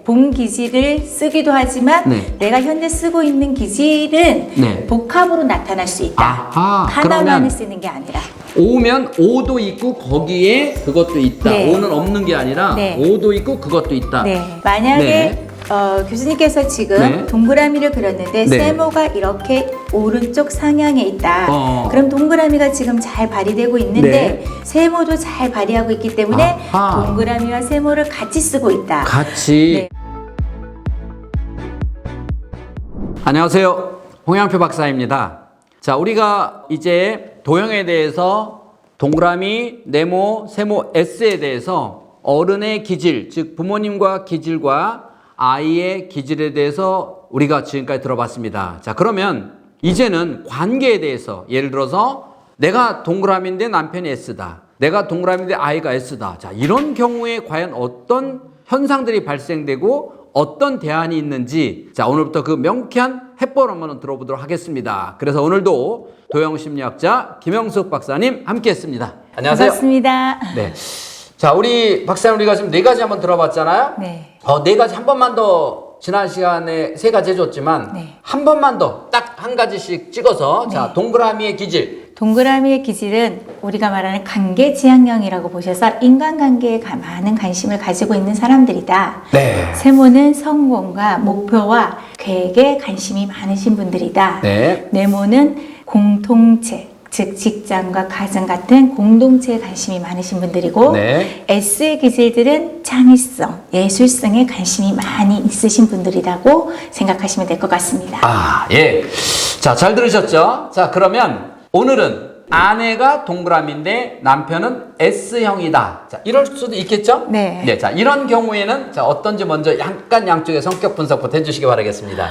본 기질을 쓰기도 하지만 네. 내가 현재 쓰고 있는 기질은 네. 복합으로 나타날 수 있다. 아하, 하나만을 그러면 쓰는 게 아니라. 오면 오도 있고 거기에 그것도 있다. 네. 오는 없는 게 아니라 네. 오도 있고 그것도 있다. 네. 만약에 네. 교수님께서 지금 네. 동그라미를 그렸는데 네. 세모가 이렇게 오른쪽 상향에 있다. 어. 그럼 동그라미가 지금 잘 발휘되고 있는데 네. 세모도 잘 발휘하고 있기 때문에 아하. 동그라미와 세모를 같이 쓰고 있다. 같이. 네. 안녕하세요. 홍양표 박사입니다. 자, 우리가 이제 도형에 대해서 동그라미, 네모, 세모, S에 대해서 어른의 기질, 즉 부모님과 기질과 아이의 기질에 대해서 우리가 지금까지 들어봤습니다. 자, 그러면 이제는 관계에 대해서, 예를 들어서 내가 동그라미인데 남편이 S다. 내가 동그라미인데 아이가 S다. 자, 이런 경우에 과연 어떤 현상들이 발생되고 어떤 대안이 있는지, 자, 오늘부터 그 명쾌한 해법을 한번 들어보도록 하겠습니다. 그래서 오늘도 도형심리학자 김영숙 박사님 함께 했습니다. 안녕하세요. 반갑습니다. 네. 자, 우리 박사님, 우리가 지금 4가지 한번 들어봤잖아요. 네. 4가지 한 번만 더, 지난 시간에 3가지 해줬지만 네. 한 번만 더 딱 한 가지씩 찍어서 자, 동그라미의 기질. 동그라미의 기질은 우리가 말하는 관계지향형이라고 보셔서 인간관계에 많은 관심을 가지고 있는 사람들이다. 네. 세모는 성공과 목표와 계획에 관심이 많으신 분들이다. 네. 네모는 공통체, 즉 직장과 가정 같은 공동체에 관심이 많으신 분들이고 네. S의 기질들은 창의성, 예술성에 관심이 많이 있으신 분들이라고 생각하시면 될 것 같습니다. 아, 예. 자, 잘 들으셨죠? 자, 그러면 오늘은 아내가 동그라미인데 남편은 S형이다. 자, 이럴 수도 있겠죠? 네. 네. 자, 이런 경우에는 자, 어떤지 먼저 약간 양쪽의 성격 분석부터 해주시기 바라겠습니다.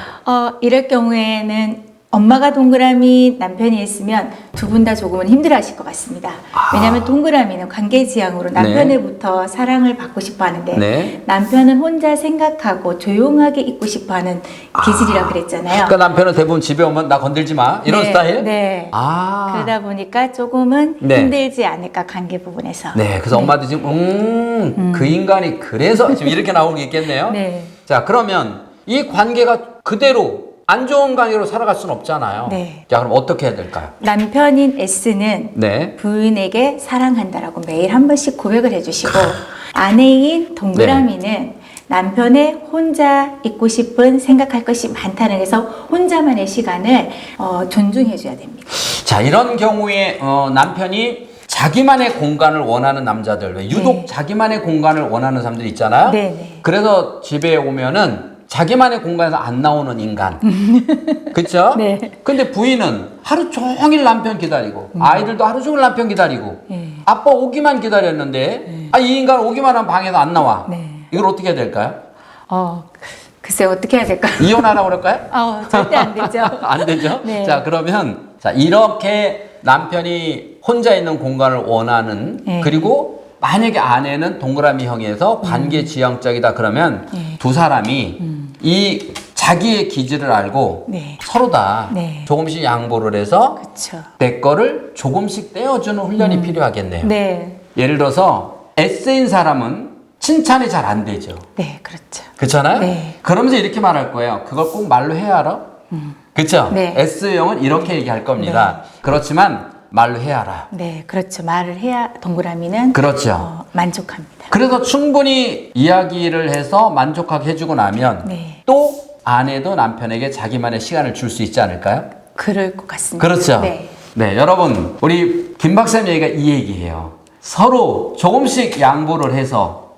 이럴 경우에는 엄마가 동그라미, 남편이 있으면 두 분 다 조금은 힘들어하실 것 같습니다. 왜냐하면 동그라미는 관계지향으로 남편으로부터 사랑을 받고 싶어 하는데 네. 남편은 혼자 생각하고 조용하게 있고 싶어 하는 기질이라고 그랬잖아요. 그러니까 남편은 대부분 집에 오면 나 건들지 마. 이런 네, 스타일? 네. 아. 그러다 보니까 조금은 네. 힘들지 않을까, 관계 부분에서. 네. 그래서 엄마도 지금, 그 인간이 그래서 지금 이렇게 나오고 있겠네요. 네. 자, 그러면 이 관계가 그대로 안 좋은 관계로 살아갈 수는 없잖아요. 네. 자, 그럼 어떻게 해야 될까요? 남편인 S는 네. 부인에게 사랑한다라고 매일 한 번씩 고백을 해주시고 아내인 동그라미는 남편의 혼자 있고 싶은 생각할 것이 많다는 해서 혼자만의 시간을 존중해줘야 됩니다. 자, 이런 경우에 남편이 자기만의 공간을 원하는 남자들, 왜 유독 네. 자기만의 공간을 원하는 사람들이 있잖아요. 네네. 그래서 집에 오면은 자기만의 공간에서 안 나오는 인간. 그쵸? 네. 근데 부인은 하루 종일 남편 기다리고, 아이들도 하루 종일 남편 기다리고, 네. 아빠 오기만 기다렸는데, 이 인간 오기만 하면 방에서 안 나와. 네. 이걸 어떻게 해야 될까요? 글쎄 어떻게 해야 될까요? 이혼하라고 그럴까요? 절대 안 되죠. 안 되죠? 네. 자, 그러면, 자, 이렇게 남편이 혼자 있는 공간을 원하는, 네. 그리고 만약에 아내는 동그라미형에서 관계지향적이다 그러면 네. 두 사람이 이 자기의 기질을 알고 네. 서로 다 네. 조금씩 양보를 해서 그렇죠. 내 거를 조금씩 떼어주는 훈련이 필요하겠네요. 네. 예를 들어서 S인 사람은 칭찬이 잘 안 되죠. 네, 그렇죠. 그렇잖아요? 네. 그러면서 이렇게 말할 거예요. 그걸 꼭 말로 해야 알아? 그렇죠? 네. S형은 이렇게 얘기할 겁니다. 그렇지만 말로 해야 알아. 네, 그렇죠. 말을 해야 동그라미는 그렇죠. 만족합니다. 그래서 충분히 이야기를 해서 만족하게 해주고 나면 네. 또 아내도 남편에게 자기만의 시간을 줄 수 있지 않을까요? 그럴 것 같습니다. 그렇죠? 네. 네, 여러분, 우리 김 박사님 얘기가 이 얘기예요. 서로 조금씩 양보를 해서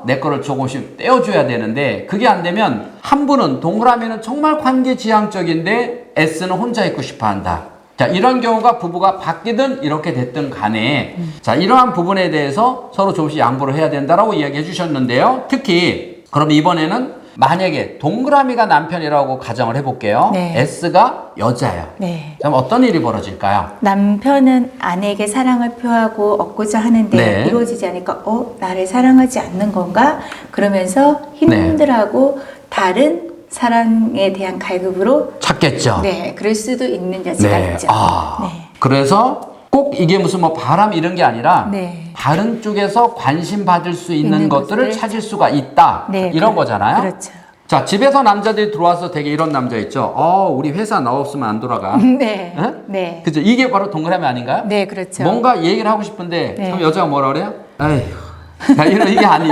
내 거를 조금씩 떼어줘야 되는데 그게 안 되면 한 분은 동그라미는 정말 관계지향적인데 S는 혼자 있고 싶어 한다. 자, 이런 경우가 부부가 바뀌든 이렇게 됐든 간에 자, 이러한 부분에 대해서 서로 조금씩 양보를 해야 된다라고 이야기해 주셨는데요. 특히 그럼 이번에는 만약에 동그라미가 남편이라고 가정을 해볼게요. 네. S가 여자예요. 네. 그럼 어떤 일이 벌어질까요? 남편은 아내에게 사랑을 표하고 얻고자 하는데 네. 이루어지지 않으니까 나를 사랑하지 않는 건가? 그러면서 힘들하고 다른 사랑에 대한 갈급으로 찾겠죠. 네, 그럴 수도 있는 여지가 네. 있죠. 아, 네. 그래서 꼭 이게 무슨 뭐 바람 이런 게 아니라 네. 다른 쪽에서 관심 받을 수 있는 것들을 것을 찾을 수가 있다. 네, 이런 거잖아요. 그렇죠. 자, 집에서 남자들이 들어와서 되게 이런 남자 있죠. 우리 회사 나 없으면 안 돌아가. 네. 에? 네. 그죠? 이게 바로 동그라미 아닌가요? 네, 그렇죠. 뭔가 얘기를 하고 싶은데 네. 그럼 여자가 뭐라 그래요? 에휴.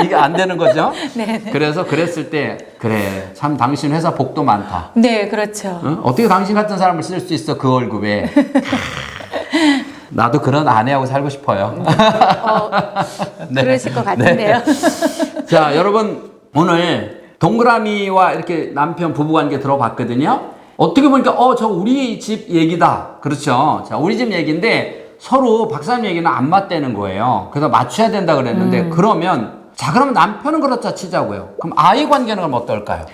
이게 안 되는 거죠. 네. 그래서 그랬을 때 그래 참 당신 회사 복도 많다. 네, 그렇죠. 응? 어떻게 당신 같은 사람을 쓸 수 있어 그 월급에. 나도 그런 아내하고 살고 싶어요. 네. 그러실 것 같은데요. 네. 자, 여러분 오늘 동그라미와 이렇게 남편 부부관계 들어봤거든요. 어떻게 보니까 저 우리 집 얘기다. 그렇죠. 자, 우리 집 얘기인데 서로 박사님 얘기는 안 맞대는 거예요. 그래서 맞춰야 된다 그랬는데 그러면 자, 그러면 남편은 그렇다 치자고요. 그럼 아이 관계는 그럼 어떨까요?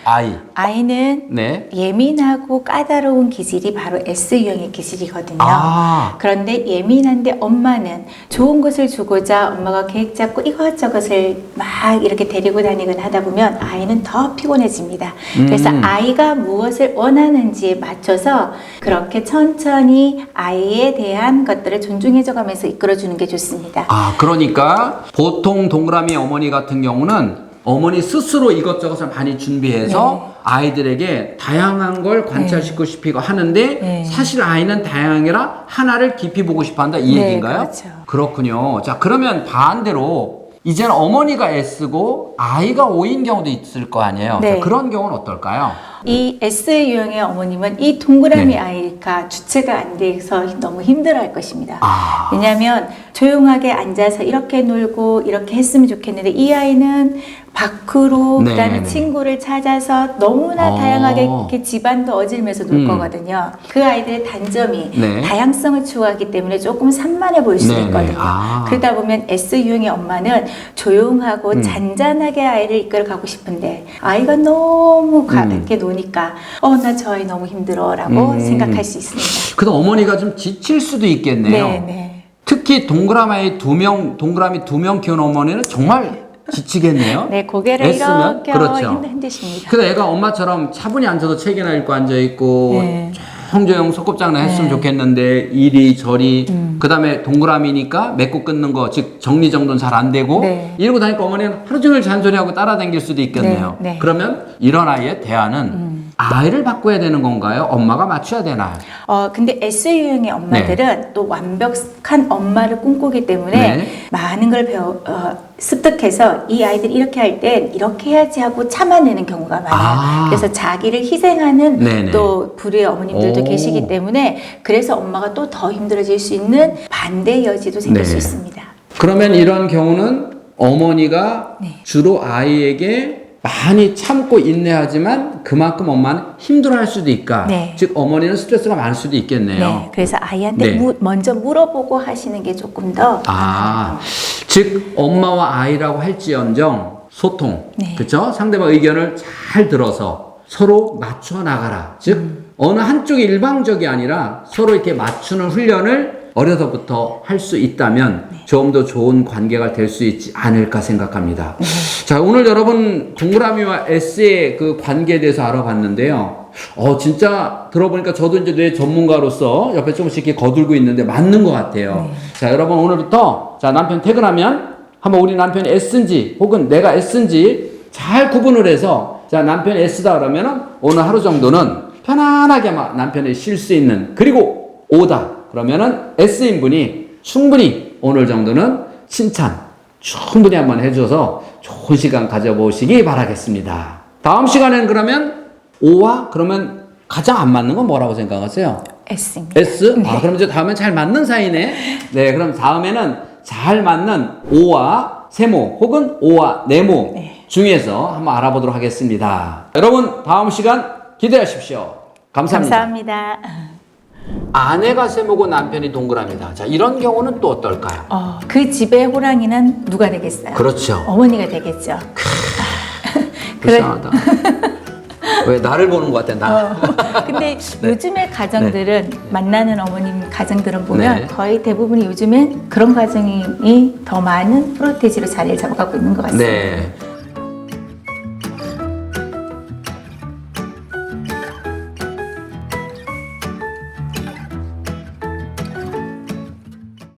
아이는 네. 예민하고 까다로운 기질이 바로 S유형의 기질이거든요. 아. 그런데 예민한데 엄마는 좋은 것을 주고자 엄마가 계획 잡고 이것저것을 막 이렇게 데리고 다니곤 하다 보면 아이는 더 피곤해집니다. 그래서 아이가 무엇을 원하는지에 맞춰서 그렇게 천천히 아이에 대한 것들을 존중해줘 가면서 이끌어주는 게 좋습니다. 그러니까 보통 동그라미 어머니 같은 경우는 어머니 스스로 이것저것을 많이 준비해서 아이들에게 다양한 걸 관찰시키고 싶고 하는데 사실 아이는 다양이라 하나를 깊이 보고 싶어 한다 이 얘기인가요? 그렇죠. 그렇군요. 자, 그러면 반대로 이제는 어머니가 애쓰고 아이가 O인 경우도 있을 거 아니에요. 네. 자, 그런 경우는 어떨까요? 이 S유형의 어머님은 이 동그라미 아이가 주체가 안 돼서 너무 힘들어할 것입니다. 왜냐하면 조용하게 앉아서 이렇게 놀고 이렇게 했으면 좋겠는데 이 아이는 밖으로 네, 그다음에 네. 친구를 찾아서 너무나 다양하게 이렇게 집안도 어질면서 놀 거거든요. 그 아이들의 단점이 네. 다양성을 추구하기 때문에 조금 산만해 보일 수도 네, 네. 있거든요. 그러다 보면 S유형의 엄마는 조용하고 잔잔하게 아이를 이끌어가고 싶은데 아이가 너무 이렇게 노니까 나 저 아이 너무 힘들어라고 생각할 수 있습니다. 그래서 어머니가 좀 지칠 수도 있겠네요. 네. 특히 동그라미 2명 키우는 어머니는 정말 지치겠네요. 네, 고개를 애쓰면? 이렇게 그렇죠. 흔드십니다. 그래서 애가 엄마처럼 차분히 앉아서 책이나 읽고 앉아있고 네. 조용조용 소꿉장난 했으면 좋겠는데 이리저리 그다음에 동그라미니까 맺고 끊는 거 즉 정리정돈 잘 안 되고 네. 이러고 다니까 어머니는 하루 종일 잔소리하고 따라다닐 수도 있겠네요. 네. 그러면 이런 아이의 대안은 아이를 바꿔야 되는 건가요? 엄마가 맞춰야 되나요? 근데 S유형의 엄마들은 또 완벽한 엄마를 꿈꾸기 때문에 네. 많은 걸 습득해서 이 아이들이 이렇게 할 땐 이렇게 해야지 하고 참아내는 경우가 많아요. 그래서 자기를 희생하는 네네. 또 불의의 어머님들도 오. 계시기 때문에 그래서 엄마가 또 더 힘들어질 수 있는 반대의 여지도 생길 네. 수 있습니다. 그러면 이런 경우는 어머니가 네. 주로 아이에게 많이 참고 인내하지만 그만큼 엄마는 힘들어할 수도 있다. 네. 즉 어머니는 스트레스가 많을 수도 있겠네요. 네, 그래서 아이한테 네. 먼저 물어보고 하시는 게 조금 더 즉 엄마와 아이라고 할지언정 소통, 네. 그렇죠? 상대방 의견을 잘 들어서 서로 맞춰 나가라. 즉 어느 한쪽이 일방적이 아니라 서로 이렇게 맞추는 훈련을 어려서부터 할 수 있다면 좀 더 좋은 관계가 될 수 있지 않을까 생각합니다. 자, 오늘 여러분 동그라미와 S의 그 관계에 대해서 알아봤는데요. 진짜 들어보니까 저도 이제 뇌 전문가로서 옆에 조금씩 이렇게 거들고 있는데 맞는 것 같아요. 자, 여러분 오늘부터 자, 남편 퇴근하면 한번 우리 남편이 S인지 혹은 내가 S인지 잘 구분을 해서 자, 남편이 S다 그러면은 오늘 하루 정도는 편안하게 남편이 쉴 수 있는 그리고 O다 그러면은 S인 분이 충분히 오늘 정도는 칭찬 충분히 한번 해줘서 좋은 시간 가져보시기 바라겠습니다. 다음 시간에는 그러면 O와 그러면 가장 안 맞는 건 뭐라고 생각하세요? S입니다. S? 그럼 이제 다음엔 잘 맞는 사이네. 네, 그럼 다음에는 잘 맞는 O와 세모 혹은 O와 네모 중에서 한번 알아보도록 하겠습니다. 여러분 다음 시간 기대하십시오. 감사합니다. 감사합니다. 아내가 세모고 남편이 동그라미다. 자, 이런 경우는 또 어떨까요? 그 집의 호랑이는 누가 되겠어요? 그렇죠. 어머니가 되겠죠. 불쌍하다. 왜 나를 보는 것 같아, 나. 근데 요즘의 가정들은 만나는 어머님 가정들은 보면 네. 거의 대부분이 요즘엔 그런 가정이 더 많은 프로테지로 자리를 잡아가고 있는 것 같습니다. 네.